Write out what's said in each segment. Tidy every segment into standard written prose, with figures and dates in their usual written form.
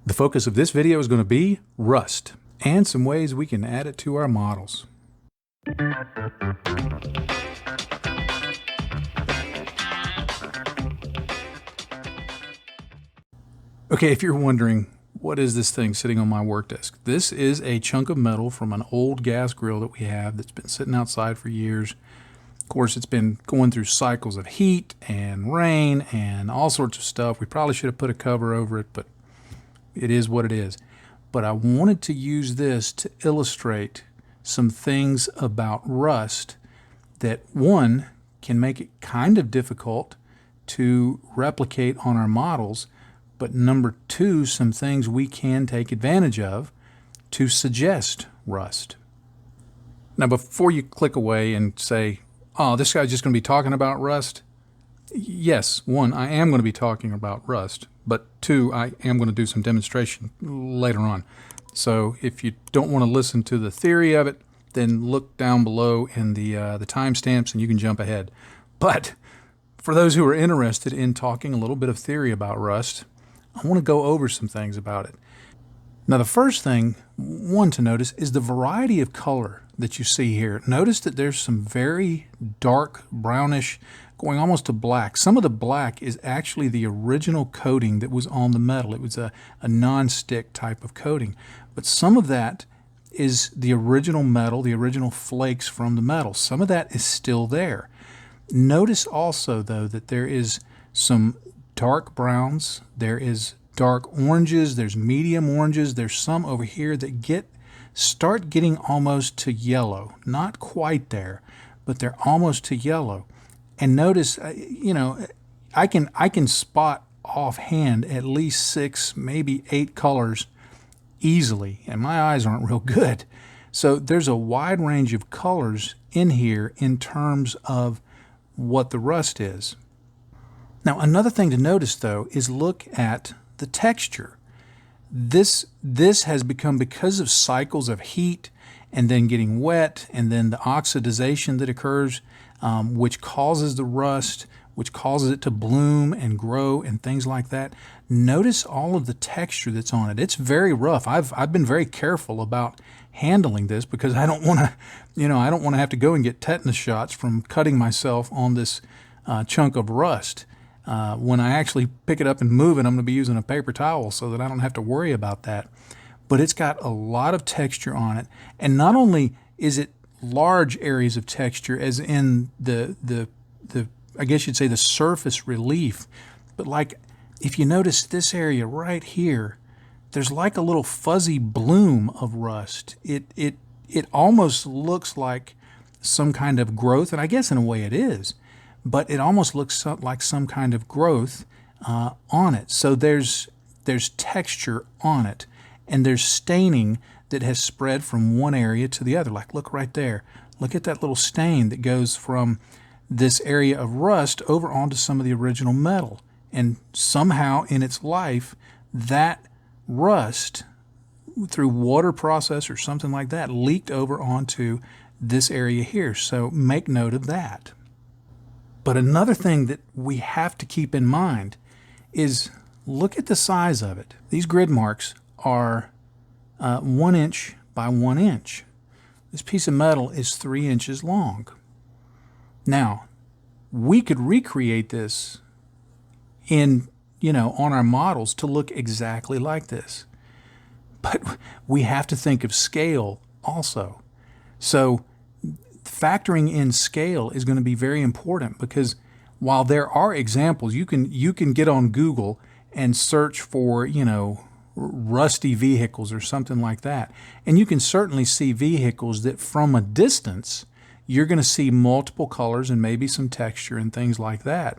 The focus of this video is going to be rust and some ways we can add it to our models. Okay, if you're wondering, what is this thing sitting on my work desk? This is a chunk of metal from an old gas grill that we have that's been sitting outside for years. Of course, it's been going through cycles of heat and rain and all sorts of stuff. We probably should have put a cover over it, but it is what it is. But I wanted to use this to illustrate some things about rust that, one, can make it kind of difficult to replicate on our models, but number two, some things we can take advantage of to suggest rust. Now, before you click away and say, oh, this guy's just going to be talking about rust, yes, one, I am going to be talking about rust, but two, I am going to do some demonstration later on. So if you don't want to listen to the theory of it, then look down below in the timestamps and you can jump ahead. But for those who are interested in talking a little bit of theory about rust, I want to go over some things about it. Now, the first thing, one to notice, is the variety of color that you see here. Notice that there's some very dark brownish going almost to black. Some of the black is actually the original coating that was on the metal. It was a non-stick type of coating. But some of that is the original metal, the original flakes from the metal. Some of that is still there. Notice also, though, that there is some dark browns, there is dark oranges, there's medium oranges, there's some over here that start getting almost to yellow. Not quite there, but they're almost to yellow. And notice, I can spot offhand at least 6, maybe 8 colors easily, and my eyes aren't real good. So there's a wide range of colors in here in terms of what the rust is. Now, another thing to notice, though, is look at the texture. This has become, because of cycles of heat and then getting wet and then the oxidization that occurs, which causes the rust, which causes it to bloom and grow and things like that. Notice all of the texture that's on it. It's very rough. I've been very careful about handling this because I don't want to have to go and get tetanus shots from cutting myself on this chunk of rust. When I actually pick it up and move it, I'm going to be using a paper towel so that I don't have to worry about that. But it's got a lot of texture on it, and not only is it large areas of texture, as in the I guess you'd say the surface relief, but like if you notice this area right here, there's like a little fuzzy bloom of rust. It almost looks like some kind of growth, and I guess in a way it is, but it almost looks like some kind of growth on it. So there's texture on it, and there's staining that has spread from one area to the other. Like, look right there. Look at that little stain that goes from this area of rust over onto some of the original metal. And somehow in its life, that rust, through water process or something like that, leaked over onto this area here. So make note of that. But another thing that we have to keep in mind is look at the size of it. These grid marks are 1 inch by 1 inch. This piece of metal is 3 inches long. Now, we could recreate this on our models to look exactly like this. But we have to think of scale also. So factoring in scale is going to be very important, because while there are examples, you can get on Google and search for, rusty vehicles or something like that. And you can certainly see vehicles that from a distance, you're going to see multiple colors and maybe some texture and things like that.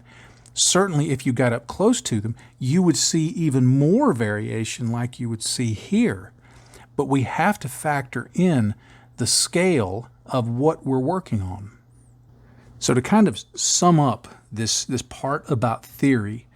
Certainly, if you got up close to them, you would see even more variation like you would see here. But we have to factor in the scale of what we're working on. So to kind of sum up this part about theory,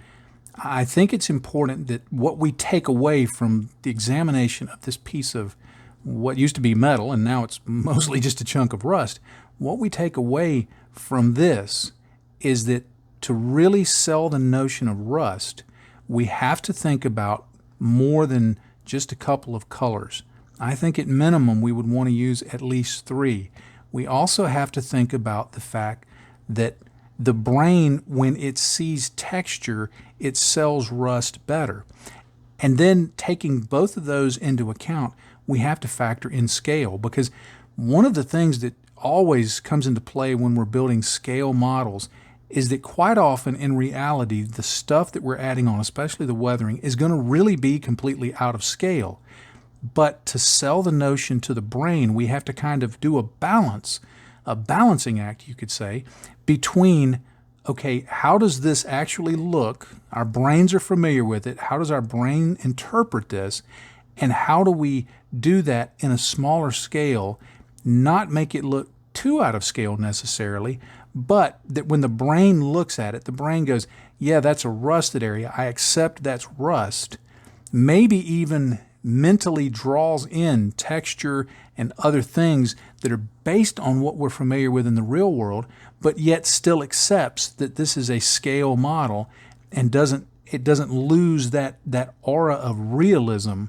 I think it's important that what we take away from the examination of this piece of what used to be metal, and now it's mostly just a chunk of rust, what we take away from this is that to really sell the notion of rust, we have to think about more than just a couple of colors. I think at minimum we would want to use at least 3. We also have to think about the fact that the brain, when it sees texture, it sells rust better. And then taking both of those into account, we have to factor in scale, because one of the things that always comes into play when we're building scale models is that quite often in reality the stuff that we're adding on, especially the weathering, is going to really be completely out of scale. But to sell the notion to the brain, we have to kind of do a balancing act, you could say, between, okay, how does this actually look? Our brains are familiar with it. How does our brain interpret this? And how do we do that in a smaller scale, not make it look too out of scale necessarily, but that when the brain looks at it, the brain goes, yeah, that's a rusted area. I accept that's rust. Maybe even mentally draws in texture and other things that are based on what we're familiar with in the real world, but yet still accepts that this is a scale model and it doesn't lose that aura of realism.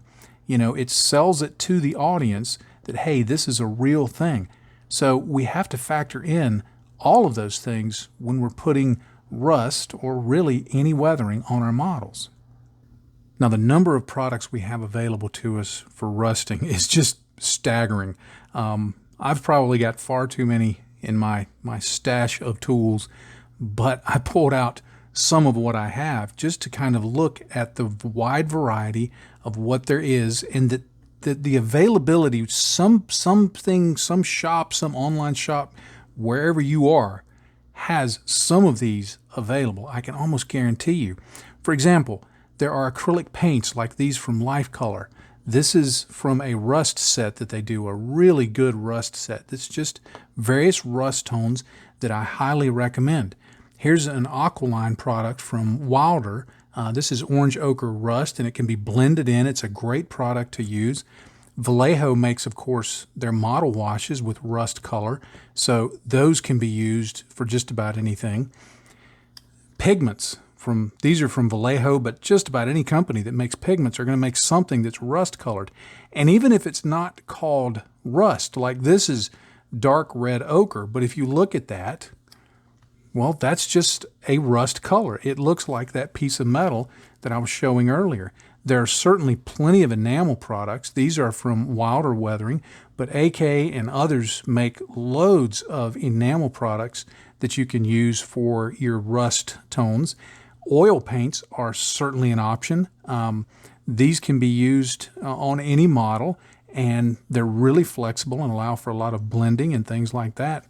It sells it to the audience that, hey, this is a real thing. So we have to factor in all of those things when we're putting rust or really any weathering on our models. Now, the number of products we have available to us for rusting is just staggering. I've probably got far too many in my stash of tools, but I pulled out some of what I have just to kind of look at the wide variety of what there is, and that the availability, some shop, some online shop, wherever you are, has some of these available. I can almost guarantee you. For example, there are acrylic paints like these from Life Color. This is from a rust set that they do, a really good rust set. That's just various rust tones that I highly recommend. Here's an Aqualine product from Wilder. This is orange ochre rust, and it can be blended in. It's a great product to use. Vallejo makes, of course, their model washes with rust color, so those can be used for just about anything. Pigments. These are from Vallejo, but just about any company that makes pigments are going to make something that's rust colored. And even if it's not called rust, like this is dark red ochre, but if you look at that, well, that's just a rust color. It looks like that piece of metal that I was showing earlier. There are certainly plenty of enamel products. These are from Wilder Weathering, but AK and others make loads of enamel products that you can use for your rust tones. Oil paints are certainly an option. These can be used on any model, and they're really flexible and allow for a lot of blending and things like that.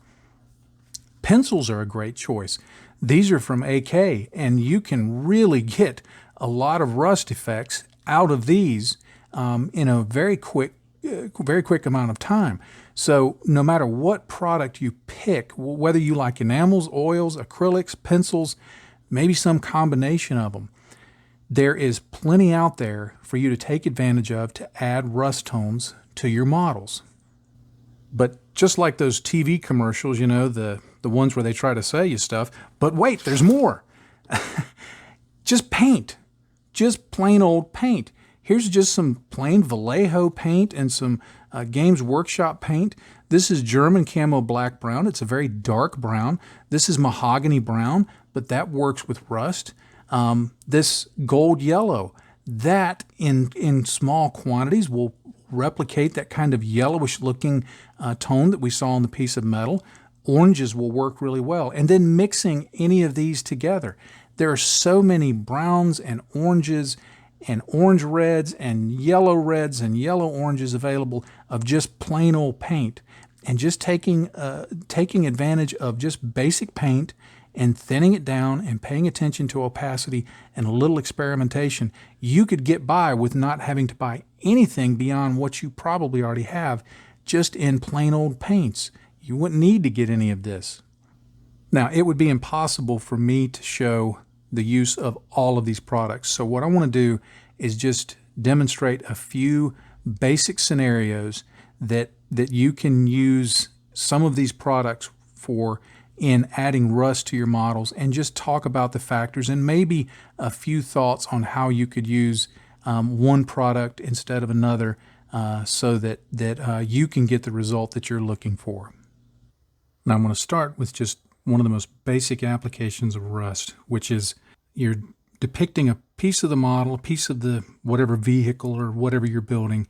Pencils are a great choice. These are from AK, and you can really get a lot of rust effects out of these in a very quick amount of time. So no matter what product you pick, whether you like enamels, oils, acrylics, pencils, maybe some combination of them, there is plenty out there for you to take advantage of to add rust tones to your models. But just like those TV commercials, the ones where they try to sell you stuff, but wait, there's more. Just paint. Just plain old paint. Here's just some plain Vallejo paint and some Games Workshop paint. This is German Camo Black Brown. It's a very dark brown. This is Mahogany Brown, but that works with rust. This Gold Yellow, that in small quantities will replicate that kind of yellowish looking tone that we saw on the piece of metal. Oranges will work really well. And then mixing any of these together. There are so many browns and oranges and orange reds and yellow oranges available of just plain old paint. And just taking advantage of just basic paint and thinning it down and paying attention to opacity and a little experimentation, you could get by with not having to buy anything beyond what you probably already have just in plain old paints. You wouldn't need to get any of this. Now, it would be impossible for me to show the use of all of these products. So what I want to do is just demonstrate a few basic scenarios that you can use some of these products for in adding rust to your models, and just talk about the factors and maybe a few thoughts on how you could use one product instead of another, so that you can get the result that you're looking for. Now I'm going to start with just one of the most basic applications of rust, which is you're depicting a piece of the model, a piece of the whatever vehicle or whatever you're building.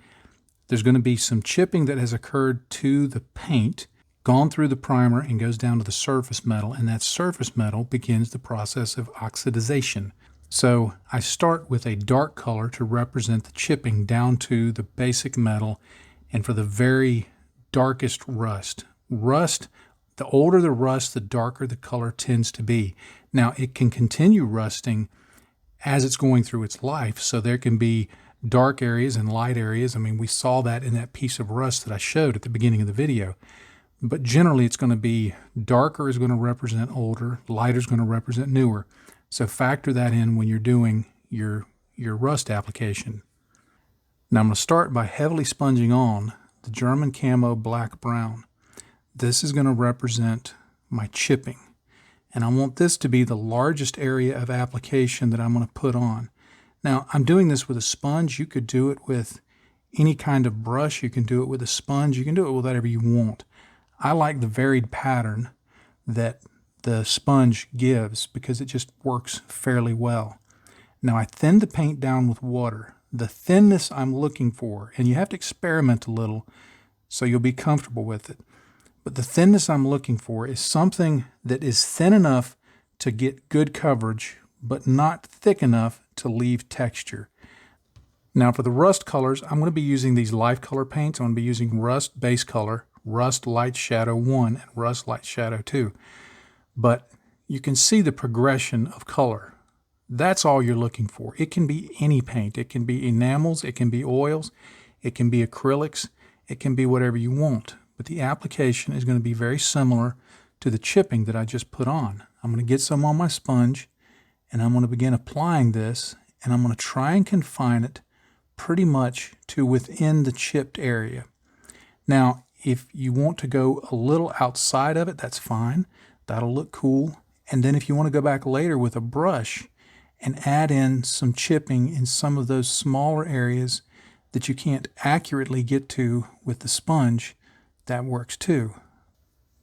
There's going to be some chipping that has occurred to the paint, gone through the primer, and goes down to the surface metal, and that surface metal begins the process of oxidization. So I start with a dark color to represent the chipping down to the basic metal, and for the very darkest rust. The older the rust, the darker the color tends to be. Now, it can continue rusting as it's going through its life, so there can be dark areas and light areas. I mean, we saw that in that piece of rust that I showed at the beginning of the video. But generally, it's going to be darker is going to represent older, lighter is going to represent newer. So factor that in when you're doing your rust application. Now, I'm going to start by heavily sponging on the German Camo Black Brown. This is going to represent my chipping. And I want this to be the largest area of application that I'm going to put on. Now, I'm doing this with a sponge. You could do it with any kind of brush. You can do it with a sponge. You can do it with whatever you want. I like the varied pattern that the sponge gives because it just works fairly well. Now, I thin the paint down with water. The thinness I'm looking for, and you have to experiment a little so you'll be comfortable with it. But the thinness I'm looking for is something that is thin enough to get good coverage, but not thick enough to leave texture. Now for the rust colors, I'm going to be using these life color paints. I'm going to be using Rust Base Color, Rust Light Shadow 1, and Rust Light Shadow 2. But you can see the progression of color. That's all you're looking for. It can be any paint. It can be enamels, it can be oils, it can be acrylics, it can be whatever you want. But the application is going to be very similar to the chipping that I just put on. I'm going to get some on my sponge, and I'm going to begin applying this, and I'm going to try and confine it pretty much to within the chipped area. Now, if you want to go a little outside of it, that's fine. That'll look cool. And then if you want to go back later with a brush and add in some chipping in some of those smaller areas that you can't accurately get to with the sponge, that works too.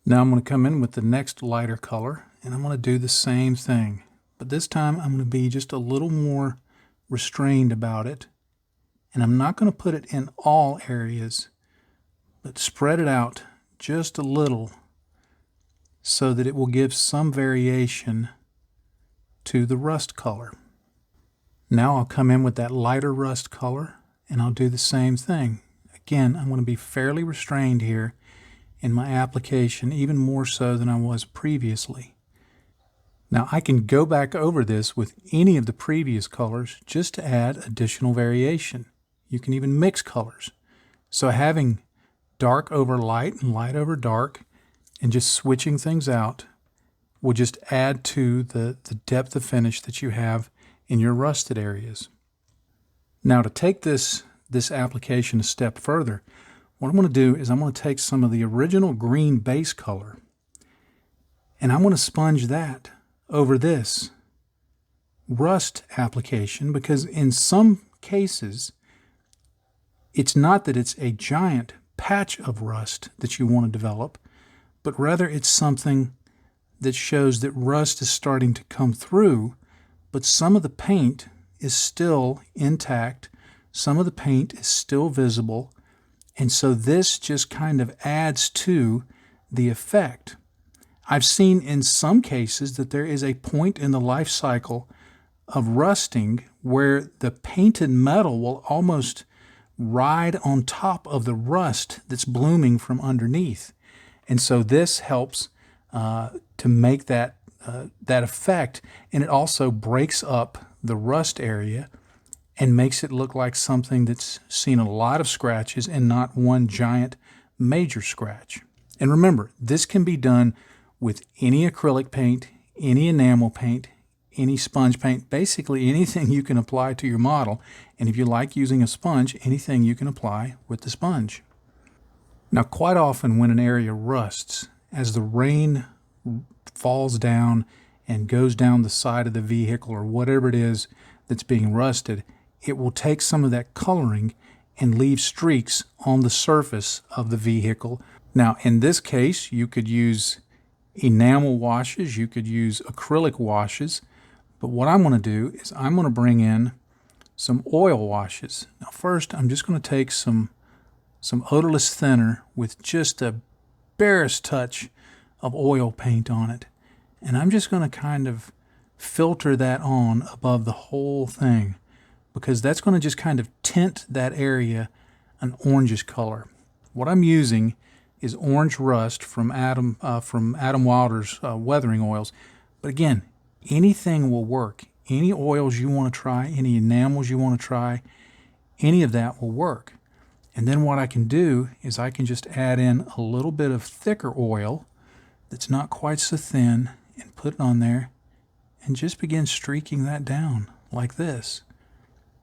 Now I'm going to come in with the next lighter color, and I'm going to do the same thing. But this time I'm going to be just a little more restrained about it. And I'm not going to put it in all areas, but spread it out just a little so that it will give some variation to the rust color. Now I'll come in with that lighter rust color, and I'll do the same thing. Again, I'm going to be fairly restrained here in my application, even more so than I was previously. Now I can go back over this with any of the previous colors just to add additional variation. You can even mix colors. So having dark over light and light over dark and just switching things out will just add to the depth of finish that you have in your rusted areas. Now to take this application a step further, what I'm going to do is I'm going to take some of the original green base color, and I'm going to sponge that over this rust application, because in some cases it's not that it's a giant patch of rust that you want to develop, but rather it's something that shows that rust is starting to come through, but some of the paint is still intact, some of the paint is still visible, and so this just kind of adds to the effect. I've seen in some cases that there is a point in the life cycle of rusting where the painted metal will almost ride on top of the rust that's blooming from underneath. And so this helps to make that effect, and it also breaks up the rust area and makes it look like something that's seen a lot of scratches and not one giant major scratch. And remember, this can be done with any acrylic paint, any enamel paint, any sponge paint, basically anything you can apply to your model. And if you like using a sponge, anything you can apply with the sponge. Now, quite often when an area rusts, as the rain falls down and goes down the side of the vehicle or whatever it is that's being rusted, it will take some of that coloring and leave streaks on the surface of the vehicle. Now, in this case, you could use enamel washes, you could use acrylic washes, but what I'm going to do is I'm going to bring in some oil washes. Now, first, I'm just going to take some odorless thinner with just a barest touch of oil paint on it, and I'm just going to kind of filter that on above the whole thing, because that's going to just kind of tint that area an orangish color. What I'm using is orange rust from Adam Wilder's weathering oils. But again, anything will work. Any oils you want to try, any enamels you want to try, any of that will work. And then what I can do is I can just add in a little bit of thicker oil that's not quite so thin and put it on there and just begin streaking that down like this.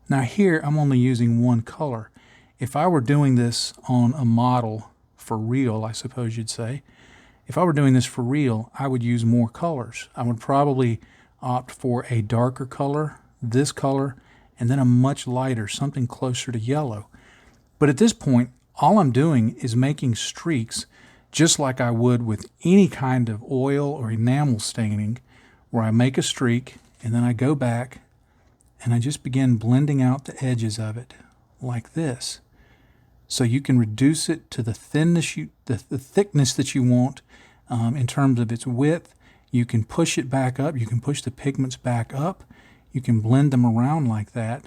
Now here I'm only using one color. If I were doing this on a model for real, I suppose you'd say, if I were doing this for real, I would use more colors. I would probably opt for a darker color, this color, and then a much lighter, something closer to yellow. But at this point, all I'm doing is making streaks just like I would with any kind of oil or enamel staining, where I make a streak and then I go back and I just begin blending out the edges of it like this. So you can reduce it to the thickness that you want in terms of its width. You can push it back up. You can push the pigments back up. You can blend them around like that.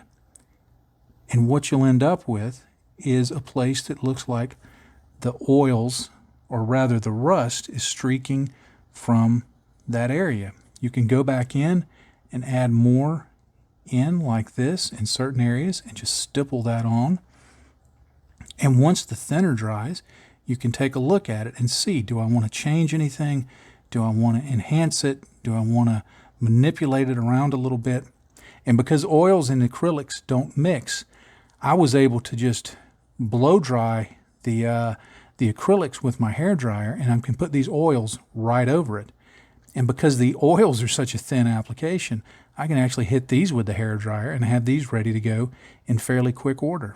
And what you'll end up with is a place that looks like the oils, or rather the rust, is streaking from that area. You can go back in and add more in like this in certain areas and just stipple that on. And once the thinner dries, you can take a look at it and see, do I want to change anything? Do I want to enhance it? Do I want to manipulate it around a little bit? And because oils and acrylics don't mix, I was able to just blow dry the acrylics with my hair dryer, and I can put these oils right over it. And because the oils are such a thin application, I can actually hit these with the hair dryer and have these ready to go in fairly quick order.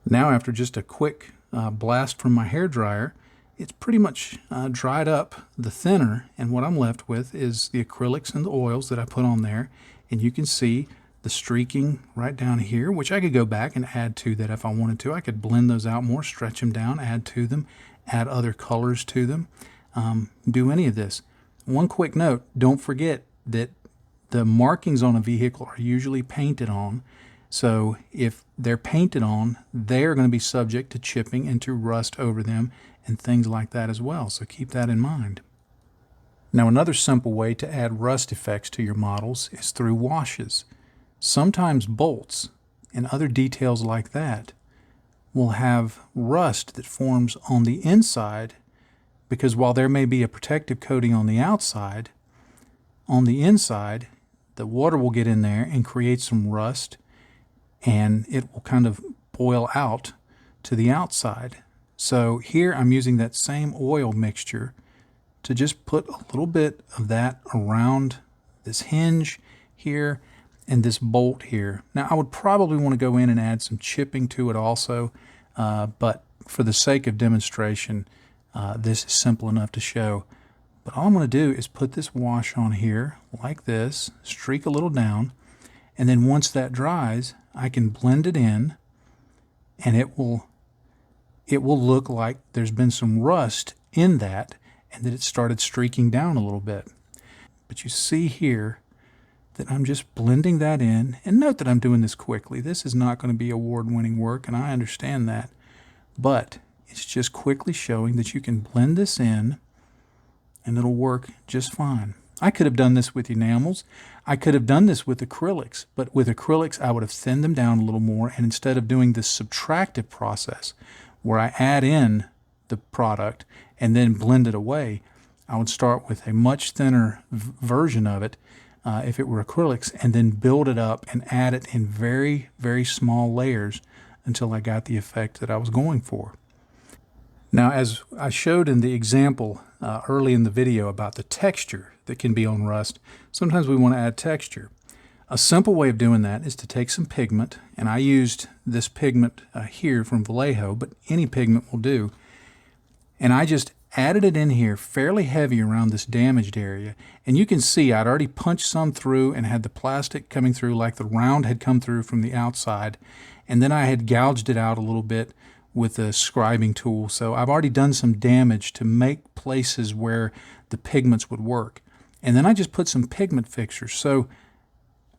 Now, after just a quick blast from my hair dryer, it's pretty much dried up the thinner, and what I'm left with is the acrylics and the oils that I put on there. And you can see the streaking right down here, which I could go back and add to that if I wanted to. I could blend those out more, stretch them down, add to them, add other colors to them, do any of this. One quick note, don't forget that the markings on a vehicle are usually painted on. So if they're painted on, they're going to be subject to chipping and to rust over them and things like that as well. So keep that in mind. Now, another simple way to add rust effects to your models is through washes. Sometimes bolts and other details like that will have rust that forms on the inside, because while there may be a protective coating on the outside, on the inside, the water will get in there and create some rust, and it will kind of boil out to the outside. So here I'm using that same oil mixture to just put a little bit of that around this hinge here and this bolt here. Now, I would probably want to go in and add some chipping to it also, but for the sake of demonstration, this is simple enough to show. But all I'm going to do is put this wash on here like this, streak a little down, and then once that dries, I can blend it in, and it will look like there's been some rust in that, and that it started streaking down a little bit. But you see here that I'm just blending that in, and note that I'm doing this quickly. This is not going to be award-winning work, and I understand that, but it's just quickly showing that you can blend this in and it'll work just fine. I could have done this with enamels. I could have done this with acrylics, but with acrylics I would have thinned them down a little more, and instead of doing this subtractive process where I add in the product and then blend it away, I would start with a much thinner version of it if it were acrylics, and then build it up and add it in very, very small layers until I got the effect that I was going for. Now, as I showed in the example early in the video about the texture that can be on rust, sometimes we want to add texture. A simple way of doing that is to take some pigment, and I used this pigment here from Vallejo, but any pigment will do, and I just added it in here fairly heavy around this damaged area. And you can see I'd already punched some through and had the plastic coming through like the round had come through from the outside. And then I had gouged it out a little bit with a scribing tool. So I've already done some damage to make places where the pigments would work. And then I just put some pigment fixers. So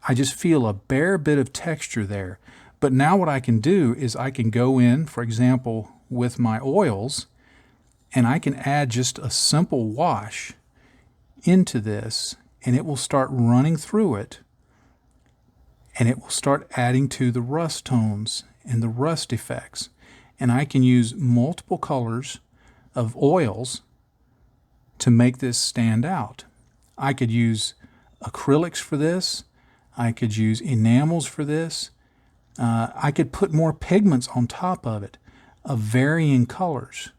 I just feel a bare bit of texture there. But now what I can do is I can go in, for example, with my oils, and I can add just a simple wash into this, and it will start running through it, and it will start adding to the rust tones and the rust effects. And I can use multiple colors of oils to make this stand out. I could use acrylics for this. I could use enamels for this. I could put more pigments on top of it of varying colors,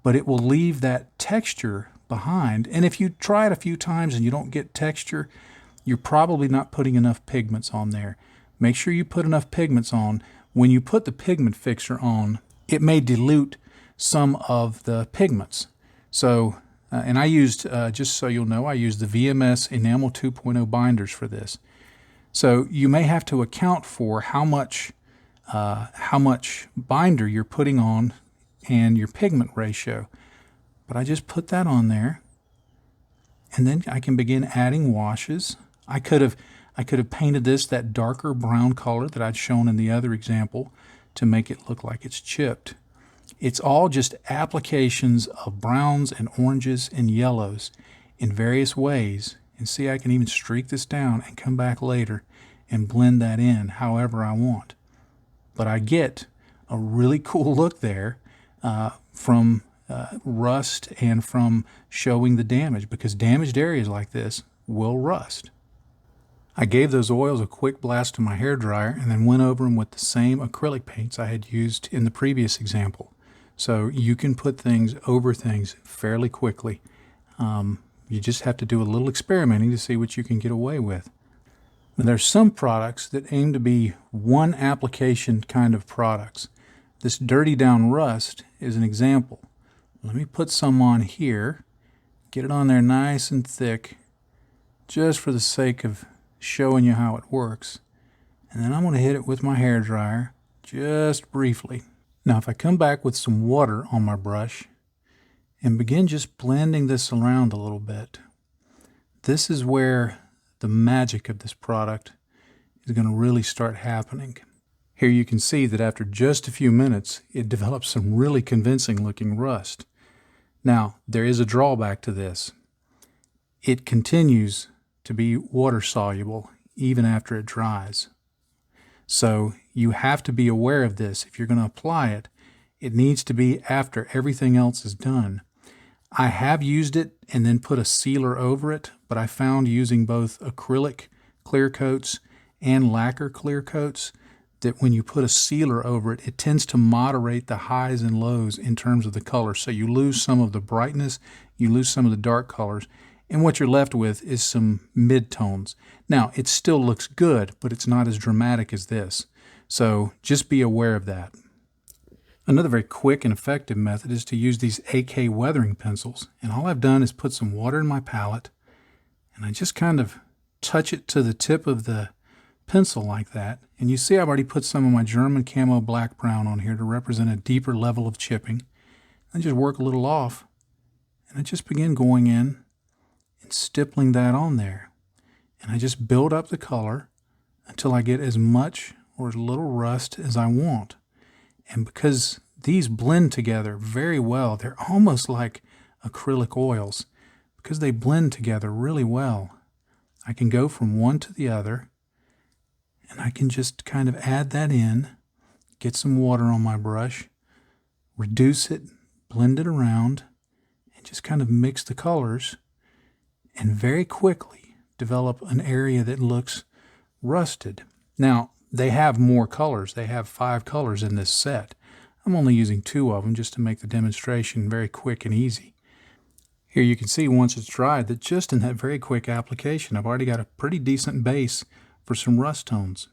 but it will leave that texture behind. And if you try it a few times and you don't get texture, you're probably not putting enough pigments on there. Make sure you put enough pigments on. When you put the pigment fixer on, it may dilute some of the pigments. So, and I used, just so you'll know, I used the VMS Enamel 2.0 binders for this. So you may have to account for how much binder you're putting on and your pigment ratio. But I just put that on there, and then I can begin adding washes. I could have painted this that darker brown color that I'd shown in the other example to make it look like it's chipped. It's all just applications of browns and oranges and yellows in various ways. And see, I can even streak this down and come back later and blend that in however I want. But I get a really cool look there from rust and from showing the damage, because damaged areas like this will rust. I gave those oils a quick blast to my hairdryer and then went over them with the same acrylic paints I had used in the previous example. So you can put things over things fairly quickly. You just have to do a little experimenting to see what you can get away with. Now, there's some products that aim to be one application kind of products. This Dirty Down Rust is an example. Let me put some on here, get it on there nice and thick, just for the sake of showing you how it works. And then I'm going to hit it with my hairdryer, just briefly. Now if I come back with some water on my brush and begin just blending this around a little bit, this is where the magic of this product is going to really start happening. Here you can see that after just a few minutes, it develops some really convincing looking rust. Now, there is a drawback to this. It continues to be water soluble even after it dries. So you have to be aware of this. If you're going to apply it, it needs to be after everything else is done. I have used it and then put a sealer over it, but I found using both acrylic clear coats and lacquer clear coats that when you put a sealer over it, it tends to moderate the highs and lows in terms of the color. So you lose some of the brightness, you lose some of the dark colors, and what you're left with is some mid-tones. Now, it still looks good, but it's not as dramatic as this. So just be aware of that. Another very quick and effective method is to use these AK weathering pencils. And all I've done is put some water in my palette, and I just kind of touch it to the tip of the pencil like that. And you see I've already put some of my German camo black brown on here to represent a deeper level of chipping. I just work a little off, and I just begin going in and stippling that on there. And I just build up the color until I get as much or as little rust as I want. And because these blend together very well, they're almost like acrylic oils. Because they blend together really well, I can go from one to the other, and I can just kind of add that in, get some water on my brush, reduce it, blend it around, and just kind of mix the colors, and very quickly develop an area that looks rusted. Now, they have more colors. They have 5 colors in this set. I'm only using 2 of them just to make the demonstration very quick and easy. Here you can see once it's dried that just in that very quick application, I've already got a pretty decent base for some rust tones.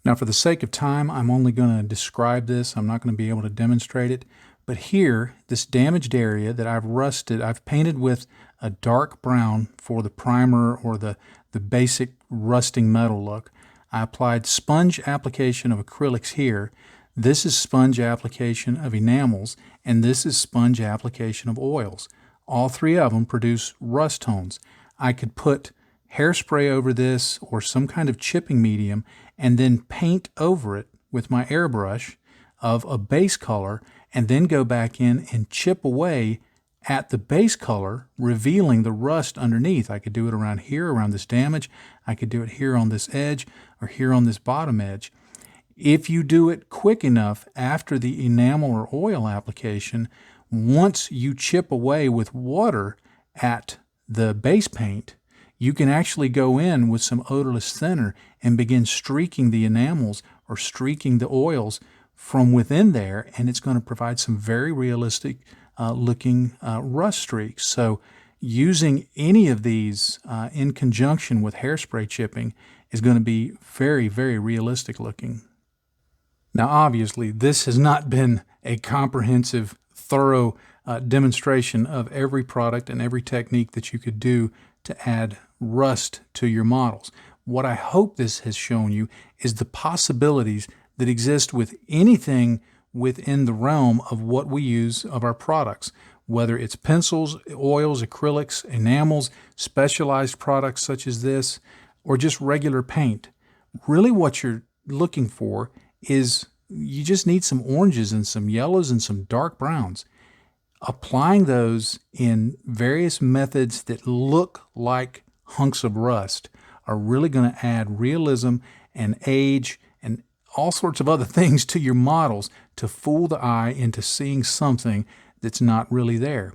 Now, for the sake of time, I'm only going to describe this. I'm not going to be able to demonstrate it. But here, this damaged area that I've painted with a dark brown for the primer or the basic rusting metal look. I applied sponge application of acrylics here. This is sponge application of enamels, and this is sponge application of oils. All three of them produce rust tones. I could put hairspray over this or some kind of chipping medium and then paint over it with my airbrush of a base color and then go back in and chip away at the base color, revealing the rust underneath. I could do it around here, around this damage. I could do it here on this edge or here on this bottom edge. If you do it quick enough after the enamel or oil application, once you chip away with water at the base paint, you can actually go in with some odorless thinner and begin streaking the enamels or streaking the oils from within there, and it's going to provide some very realistic looking rust streaks. So using any of these in conjunction with hairspray chipping is going to be very, very realistic looking. Now, obviously, this has not been a comprehensive, thorough demonstration of every product and every technique that you could do to add rust to your models. What I hope this has shown you is the possibilities that exist with anything within the realm of what we use of our products, whether it's pencils, oils, acrylics, enamels, specialized products such as this, or just regular paint. Really what you're looking for is you just need some oranges and some yellows and some dark browns. Applying those in various methods that look like hunks of rust are really going to add realism and age and all sorts of other things to your models to fool the eye into seeing something that's not really there.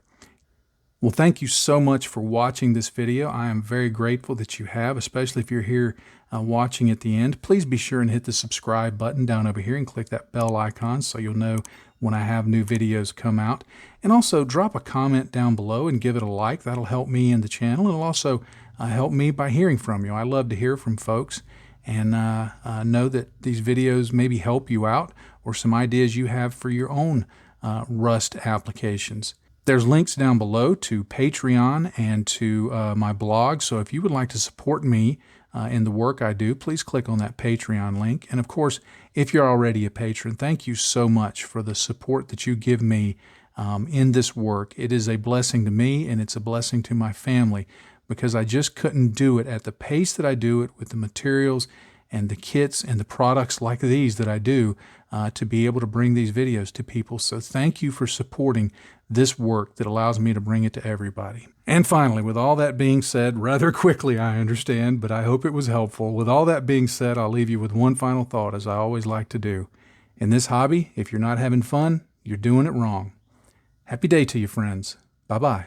Well, thank you so much for watching this video. I am very grateful that you have, especially if you're here watching at the end. Please be sure and hit the subscribe button down over here and click that bell icon so you'll know when I have new videos come out. And also drop a comment down below and give it a like. That'll help me in the channel. It'll also help me by hearing from you. I love to hear from folks and know that these videos maybe help you out or some ideas you have for your own rust applications. There's links down below to Patreon and to my blog. So if you would like to support me in the work I do, please click on that Patreon link. And of course, if you're already a patron, thank you so much for the support that you give me in this work. It is a blessing to me and it's a blessing to my family because I just couldn't do it at the pace that I do it with the materials and the kits and the products like these that I do to be able to bring these videos to people. So thank you for supporting this work that allows me to bring it to everybody. And finally, with all that being said, rather quickly I understand, but I hope it was helpful. With all that being said, I'll leave you with one final thought, as I always like to do. In this hobby, if you're not having fun, you're doing it wrong. Happy day to you, friends. Bye-bye.